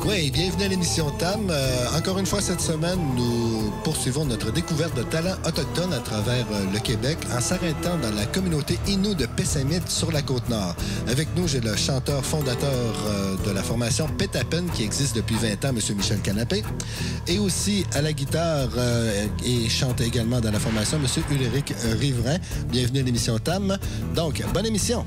Oui, bienvenue à l'émission TAM. Encore une fois, cette semaine, nous poursuivons notre découverte de talents autochtones à travers le Québec en s'arrêtant dans la communauté Innu de Pessamit sur la Côte-Nord. Avec nous, j'ai le chanteur fondateur de la formation Pétapen qui existe depuis 20 ans, M. Michel Canapé. Et aussi à la guitare et chante également dans la formation, M. Ulrich Riverain. Bienvenue à l'émission TAM. Donc, bonne émission.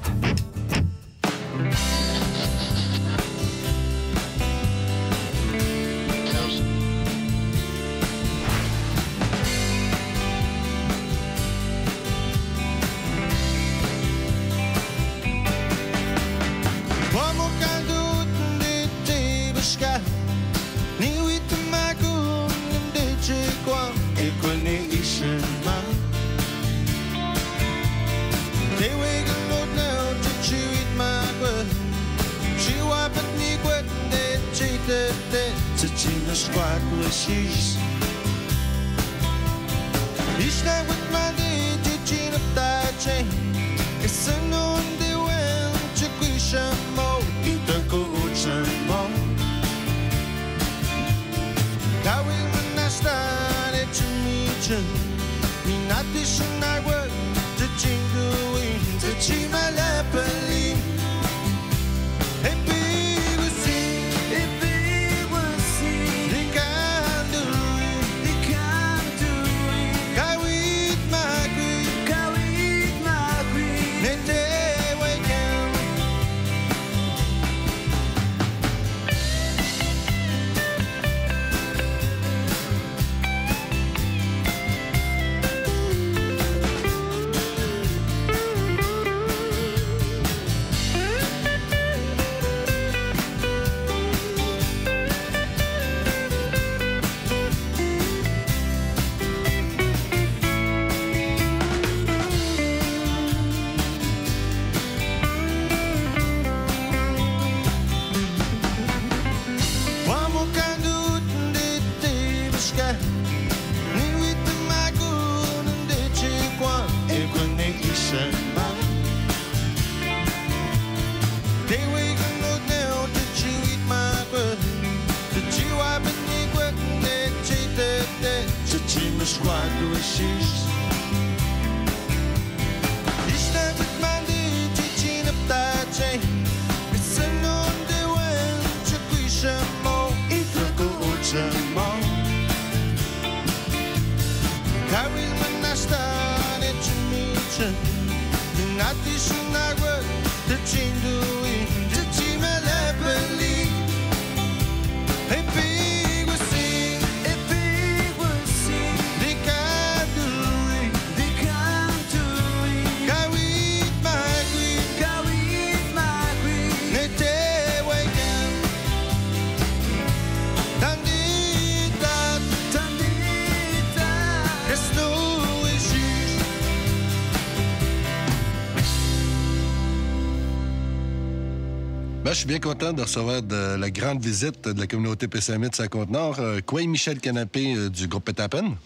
Je suis bien content de recevoir de la grande visite de la communauté Pessamit de Côte-Nord. Quoi, Michel Canapé du groupe Pétapen?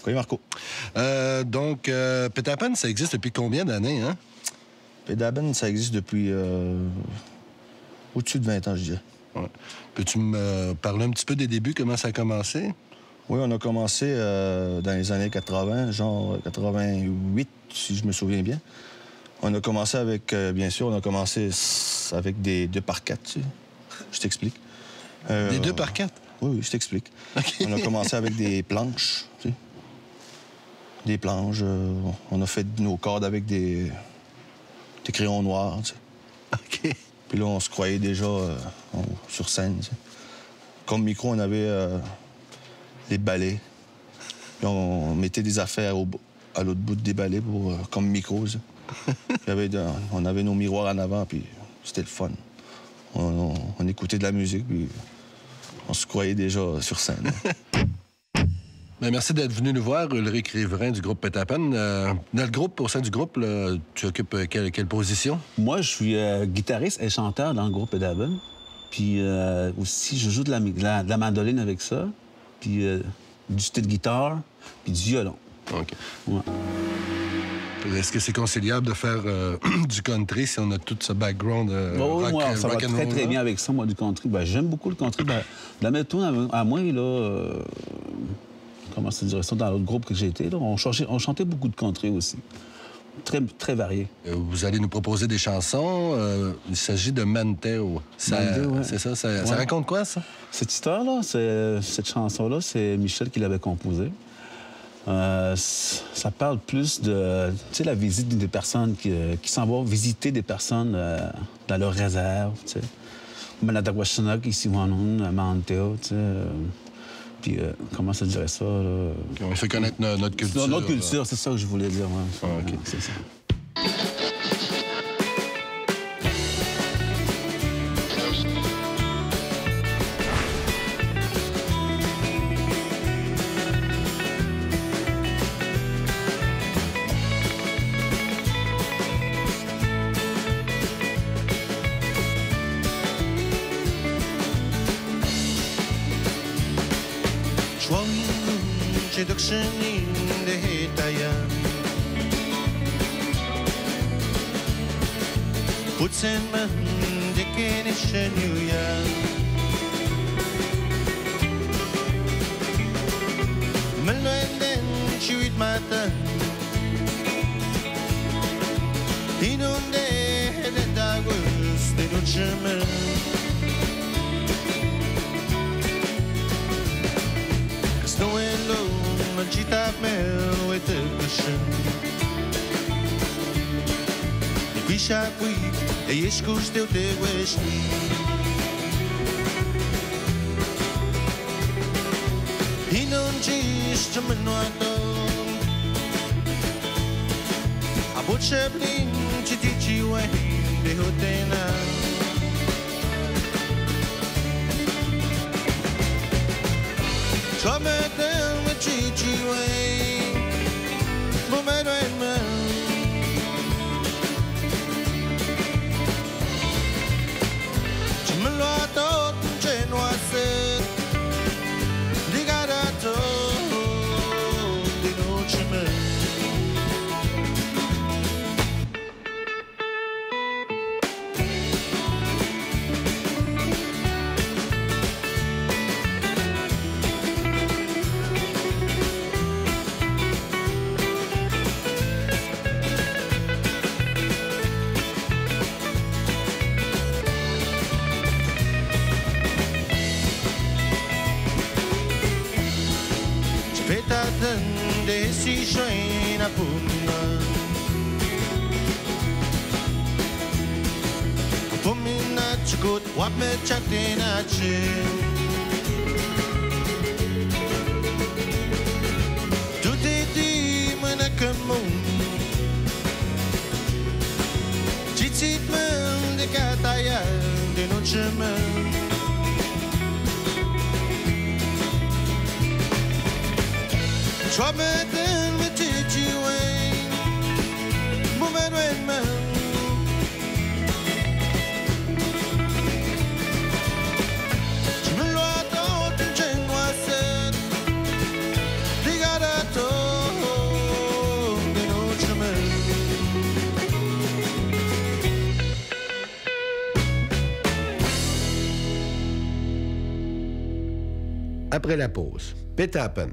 Oui, Marco. Donc, Pétapen, ça existe depuis combien d'années, hein? Pétapen, ça existe depuis au-dessus de 20 ans, je dirais. Ouais. Peux-tu me parler un petit peu des débuts, comment ça a commencé? Oui, on a commencé dans les années 80, genre 88, si je me souviens bien. On a commencé avec, bien sûr, avec des 2x4, tu sais. Je t'explique. Des 2x4? Oui, je t'explique. Okay. On a commencé avec des planches, tu sais. Des planches. On a fait nos cordes avec des crayons noirs, tu sais. OK. Puis là, on se croyait déjà sur scène, tu sais. Comme micro, on avait des balais. Puis on mettait des affaires à l'autre bout des balais comme micro, tu sais. On avait nos miroirs en avant, puis c'était le fun. On écoutait de la musique, puis on se croyait déjà sur scène. Bien, merci d'être venu nous voir, Ulrich Riverain du groupe Pétapen. Dans le groupe, au sein du groupe, là, tu occupes quelle position? Moi, je suis guitariste et chanteur dans le groupe Pétapen. Puis aussi, je joue de la mandoline avec ça, puis du style guitare, puis du violon. OK. Ouais. Est-ce que c'est conciliable de faire du country si on a tout ce background rock, moi, ça va rock and très, roll, très là? bien avec ça, moi, du country. Ben, j'aime beaucoup le country. Ben, dans mes tours, à moi, là, comment se dirait ça, dans l'autre groupe que j'ai été, là, on chantait beaucoup de country aussi. Très, très varié. Vous allez nous proposer des chansons. Il s'agit de Manteo. Manteo, ouais. C'est ça? Ça Ouais. raconte quoi, ça? Cette histoire-là, cette chanson-là, c'est Michel qui l'avait composée. Ça parle plus de, tu sais, la visite des personnes qui s'en vont visiter des personnes dans leur réserve, tu sais. Manadakwashanak, ici, Wanon, Manteo, tu sais. Puis, comment ça dirait ça, là? On fait connaître notre culture. Notre culture, c'est ça que je voulais dire, ouais. Ah, OK. C'est ça. Putzen man de kenische Nuja Melwenden chuit mata Inunde de dagus de nuchemel Snoelo manchita mel with the cushion Bishapui, e escus teu teu esqui E não diz te menuado A bocha blin te dici ué de rotena Chome del me dici ué Momento en mão Melato genuase Ligarato di noce me Desi joina puma Pumina chukut wap me chatina che Tutti di mana kamun Chitsit man de kataya de noche man Troubleden with Titi Wayne Moving with me Chimiluato Tingenuasen Ligarato De noche me Après la pause, Petapen.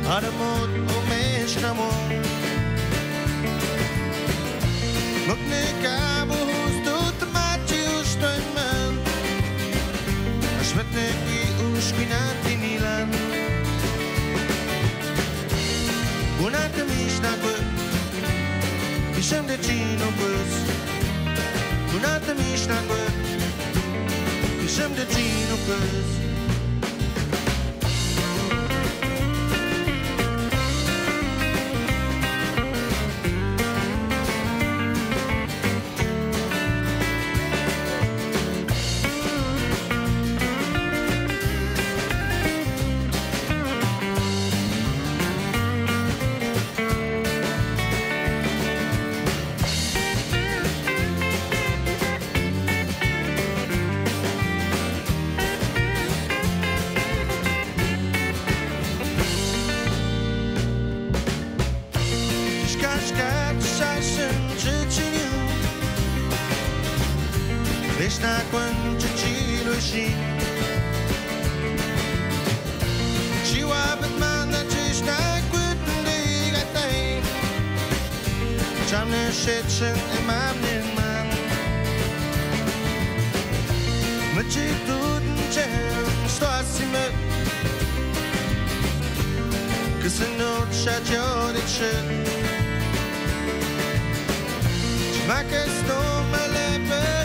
Adamot Piszem de Ginopus, unată mișnacă. Piszem de Ginopus. Vešná konča čiluši Čiwa Batman na češná kutndi gatay Čamne šetšen emamnin man Mči tuden čem stosime Kësënot shatjodit shët Čmakës no me lepër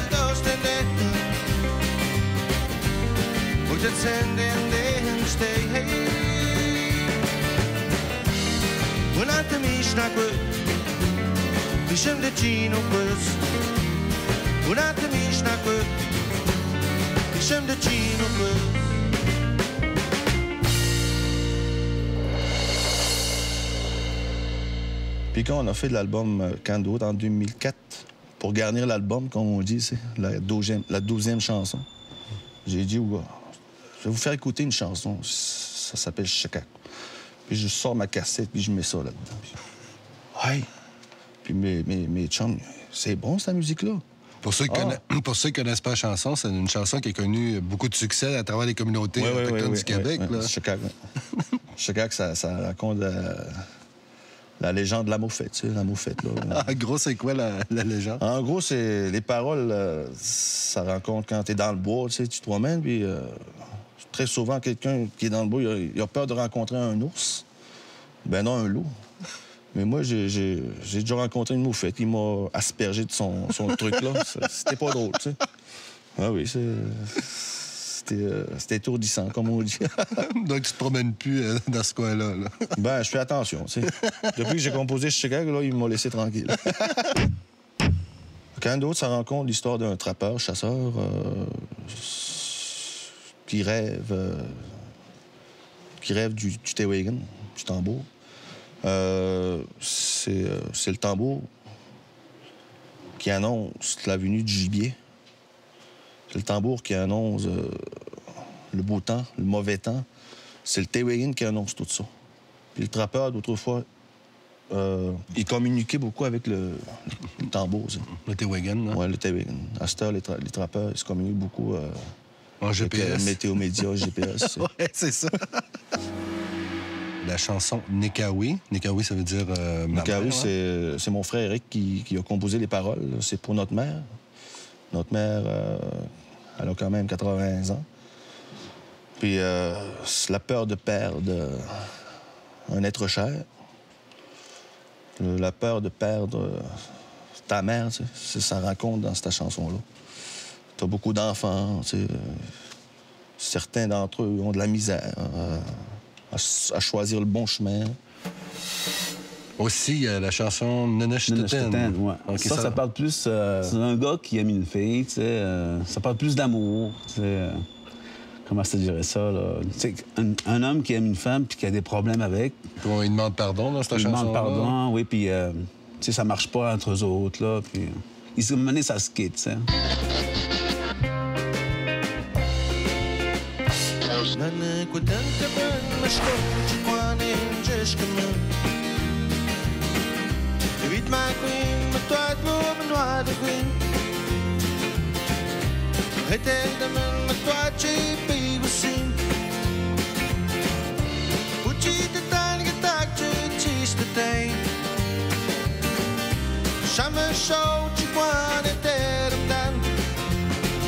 Moet het zenden en stay hey. Wanneer de misnak wordt, viszem de Ginopus. Wanneer de misnak wordt, viszem de Ginopus. Puis quand on a fait l'album Cando en 2004, pour garnir l'album, comme on dit, c'est la 12e chanson. J'ai dit, ouais, je vais vous faire écouter une chanson, ça s'appelle Chicago. Puis je sors ma cassette, puis je mets ça là-dedans. Ouais. Puis mes chums, c'est bon, cette musique-là. Pour ceux qui ne connaissent pas la chanson, c'est une chanson qui a connu beaucoup de succès à travers les communautés autochtones du Québec. Là. Chicago. Chicago, ça raconte la légende de la moufette, tu sais, la moufette, là. En gros, c'est quoi la légende? En gros, c'est les paroles, ça raconte quand t'es dans le bois, tu sais, tu te promènes, puis très souvent, quelqu'un qui est dans le bois, il a peur de rencontrer un ours. Ben non, un loup. Mais moi, j'ai déjà rencontré une moufette, il m'a aspergé de son truc, là. C'était pas drôle, tu sais. Ah oui, c'était étourdissant, comme on dit. Donc, tu te promènes plus dans ce coin-là. Là. Ben, je fais attention, tu sais. Depuis que j'ai composé Chicago, là, il m'a laissé tranquille. Quand d'autres, ça rencontre l'histoire d'un trappeur, chasseur, qui rêve du Tewagen, du tambour. C'est le tambour qui annonce la venue du gibier. C'est le tambour qui annonce le beau temps, le mauvais temps. C'est le Tewagen qui annonce tout ça. Puis le trappeur, d'autrefois, il communiquait beaucoup avec le tambour. Ça. Le Tewagen, là? Oui, le Tewagen. À cette heure, les trappeurs, ils se communiquent beaucoup en GPS. Avec, météo-média, GPS. Oui, c'est ça. La chanson Nekawi. Nekawi, ça veut dire Nekawi, c'est mon frère Eric qui a composé les paroles. C'est pour notre mère. Notre mère, elle a quand même 80 ans. Puis c'est la peur de perdre un être cher. La peur de perdre ta mère, tu sais, ça raconte dans cette chanson-là. T'as beaucoup d'enfants, tu sais, certains d'entre eux ont de la misère à choisir le bon chemin. Aussi, il y a la chanson Nenesh'Teten. Ouais. Okay, ça parle plus... c'est un gars qui aime une fille, tu sais, ça parle plus d'amour, tu sais, comment je te dirais ça, là? Tu sais, un homme qui aime une femme puis qui a des problèmes avec... Bon, il demande pardon dans cette chanson-là. Il demande pardon, oui, puis, tu sais, ça marche pas entre eux autres, là, puis... Il se menait, ça se quitte, tu sais. Weet my queen, met wat loop en wat de queen. Het en de man met wat je bij we zien. Hoe je de tuin getaakt, je is de tuin. Samen zo, je kwam en term dan.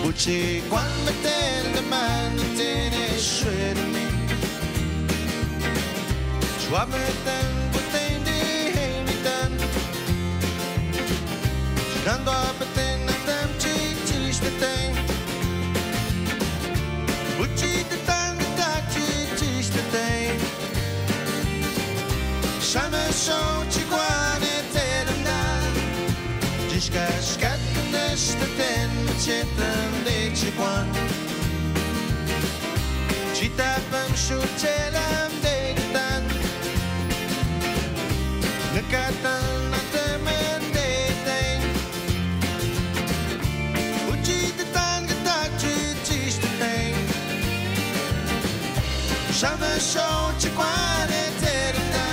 Hoe je kwam met de man, het en is schwer me. Schwab met hem, wat een die heen niet dan. Dando apetin na tem chichis te tem Uchi te tang ta chichis te tem Chame show chiguane te na Discascat neste ten chetan de chiguan Chitapam chutelam de tan Nakatan na temen de ten Uchi te tang ta chichis te tem Chame show chiguane te na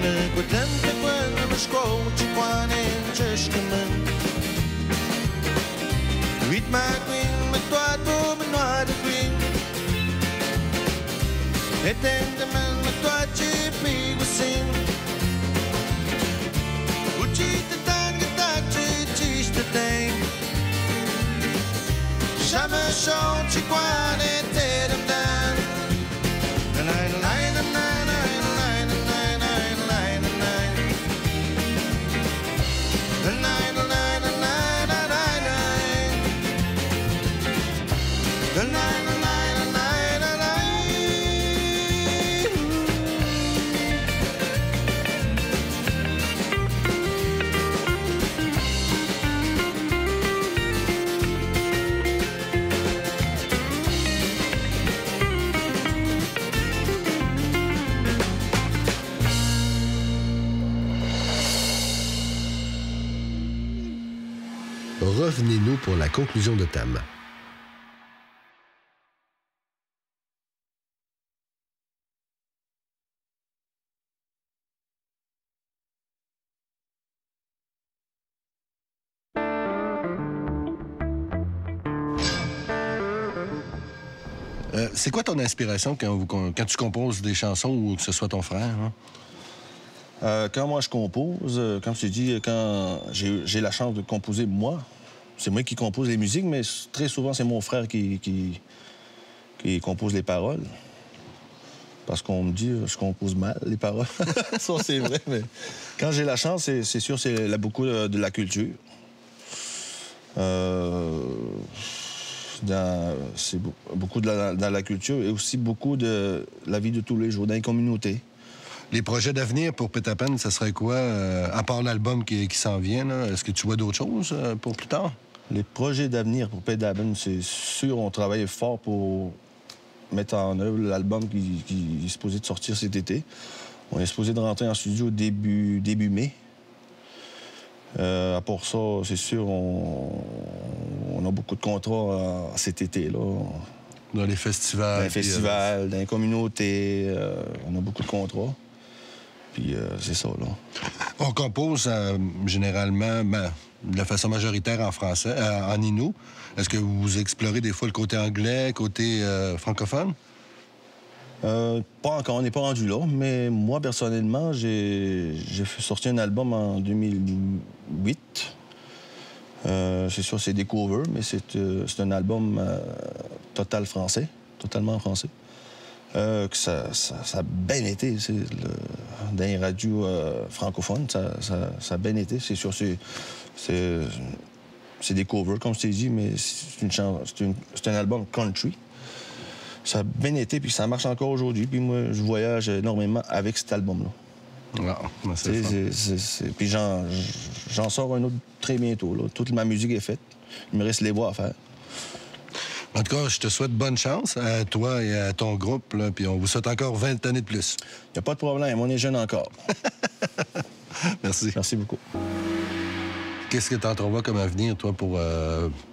Nagudante quando mi scuoci quando c'escamen Rit ma queen ma tua tu ma noare queen E tende man ma tua ci pigu sin Uci te tanga ta ci te ten Chama sciolci quando te dam dan Revenez-nous pour la conclusion de Tam. C'est quoi ton inspiration quand tu composes des chansons ou que ce soit ton frère? Hein? Quand moi je compose, comme je t'ai dit, quand j'ai la chance de composer moi, c'est moi qui compose les musiques, mais très souvent c'est mon frère qui compose les paroles. Parce qu'on me dit je compose mal les paroles. Ça c'est vrai, mais quand j'ai la chance, c'est sûr, c'est beaucoup de la culture. C'est beaucoup dans la culture et aussi beaucoup de la vie de tous les jours, dans les communautés. Les projets d'avenir pour Petapen, ça serait quoi, à part l'album qui s'en vient? Est-ce que tu vois d'autres choses pour plus tard? Les projets d'avenir pour Petapen, c'est sûr, on travaille fort pour mettre en œuvre l'album qui est supposé de sortir cet été. On est supposé de rentrer en studio début mai. À part ça, c'est sûr, on a beaucoup de contrats cet été, là. Dans les festivals. Dans les festivals, dans les communautés, on a beaucoup de contrats. Puis c'est ça, là. On compose généralement de la façon majoritaire en français, en Innu. Est-ce que vous explorez des fois le côté anglais, côté francophone? Pas encore, on n'est pas rendu là, mais moi, personnellement, j'ai sorti un album en 2008. C'est sûr, c'est des covers, mais c'est un album totalement français. Que ça a bien été, dans les radios francophones, ça a bien été. C'est sûr, c'est des covers, comme je t'ai dit, mais c'est un album country. Ça a bien été, puis ça marche encore aujourd'hui. Puis moi, je voyage énormément avec cet album-là. Ah, c'est Puis j'en sors un autre très bientôt, là. Toute ma musique est faite. Il me reste les voix à faire. En tout cas, je te souhaite bonne chance à toi et à ton groupe, là, puis on vous souhaite encore 20 années de plus. Il n'y a pas de problème, on est jeune encore. Merci. Merci beaucoup. Qu'est-ce que tu entrevois comme avenir, toi, pour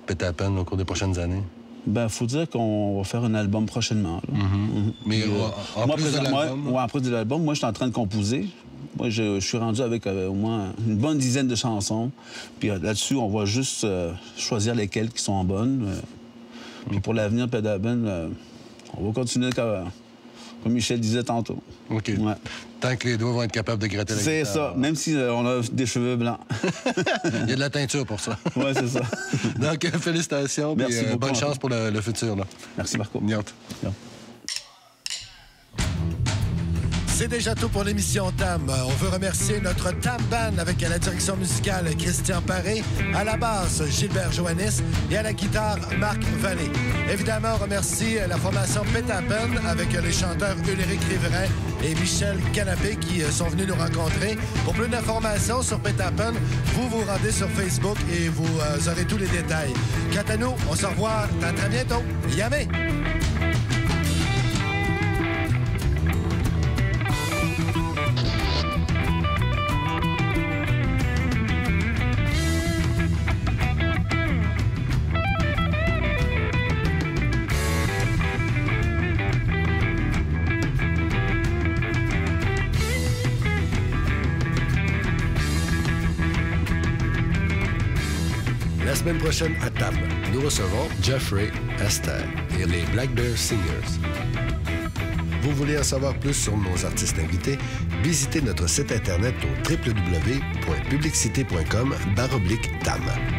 Petapen au cours des prochaines années? Ben, faut dire qu'on va faire un album prochainement. Là. Mais en plus de l'album, moi, je suis en train de composer. Moi, je suis rendu avec au moins une bonne dizaine de chansons. Puis là-dessus, on va juste choisir lesquelles qui sont bonnes. Puis pour l'avenir, Pedaben, on va continuer comme Michel disait tantôt. OK. Ouais. Tant que les doigts vont être capables de gratter la guitare. C'est ça, même si on a des cheveux blancs. Il y a de la teinture pour ça. Oui, c'est ça. Donc, félicitations. Merci beaucoup. Bonne chance pour le futur. Là. Merci, Marco. Niot. C'est déjà tout pour l'émission TAM. On veut remercier notre TAM Band avec à la direction musicale Christian Paré, à la basse Gilbert Joannis et à la guitare Marc Vallée. Évidemment, on remercie la formation Pétapen avec les chanteurs Ulrich Riverain et Michel Canapé qui sont venus nous rencontrer. Pour plus d'informations sur Pétapen, vous vous rendez sur Facebook et vous aurez tous les détails. Quant à nous, on se revoit à très bientôt. Yamé! La semaine prochaine à TAM, nous recevons Jeffrey, Esther et les Black Bear Singers. Vous voulez en savoir plus sur nos artistes invités? Visitez notre site internet au www.publicité.com/TAM.